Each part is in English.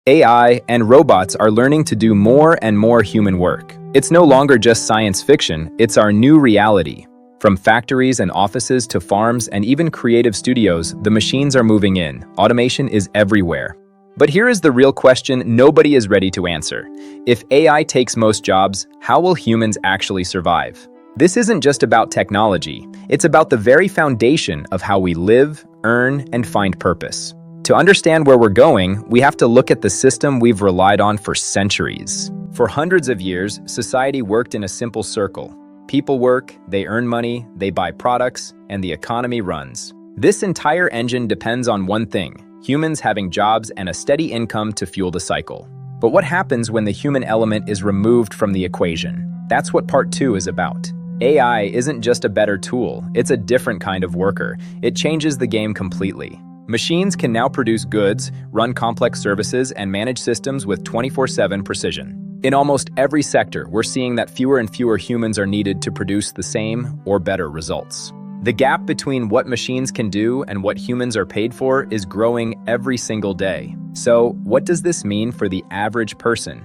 AI and robots are learning to do more and more human work. It's no longer just science fiction, it's our new reality. From factories and offices to farms and even creative studios, the machines are moving in. Automation is everywhere. But here is the real question nobody is ready to answer. If AI takes most jobs, how will humans actually survive? This isn't just about technology, it's about the very foundation of how we live, earn, and find purpose. To understand where we're going, we have to look at the system we've relied on for centuries. For hundreds of years, society worked in a simple circle. People work, they earn money, they buy products, and the economy runs. This entire engine depends on one thing: humans having jobs and a steady income to fuel the cycle. But what happens when the human element is removed from the equation? That's what part 2 is about. AI isn't just a better tool, it's a different kind of worker. It changes the game completely. Machines can now produce goods, run complex services, and manage systems with 24/7 precision. In almost every sector, we're seeing that fewer and fewer humans are needed to produce the same or better results. The gap between what machines can do and what humans are paid for is growing every single day. So, what does this mean for the average person?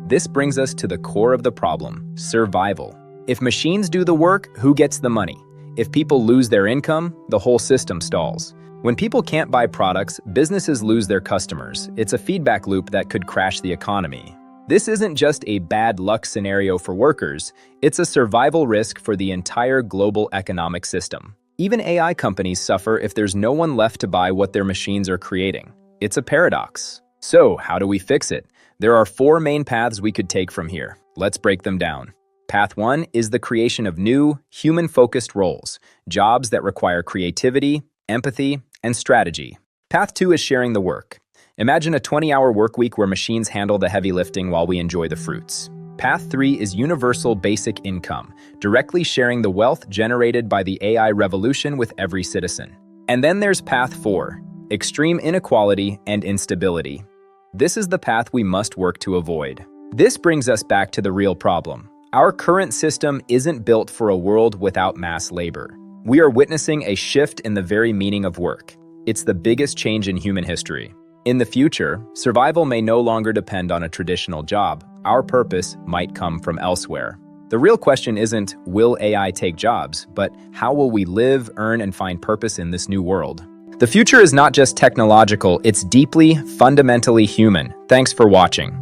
This brings us to the core of the problem: survival. If machines do the work, who gets the money? If people lose their income, the whole system stalls. When people can't buy products, businesses lose their customers. It's a feedback loop that could crash the economy. This isn't just a bad luck scenario for workers, it's a survival risk for the entire global economic system. Even AI companies suffer if there's no one left to buy what their machines are creating. It's a paradox. So, how do we fix it? There are 4 main paths we could take from here. Let's break them down. Path 1 is the creation of new, human-focused roles, jobs that require creativity, empathy, and strategy. Path 2 is sharing the work. Imagine a 20-hour work week where machines handle the heavy lifting while we enjoy the fruits. Path 3 is universal basic income, directly sharing the wealth generated by the AI revolution with every citizen. And then there's Path 4, extreme inequality and instability. This is the path we must work to avoid. This brings us back to the real problem. Our current system isn't built for a world without mass labor. We are witnessing a shift in the very meaning of work. It's the biggest change in human history. In the future, survival may no longer depend on a traditional job. Our purpose might come from elsewhere. The real question isn't, will AI take jobs, but how will we live, earn, and find purpose in this new world? The future is not just technological, it's deeply, fundamentally human. Thanks for watching.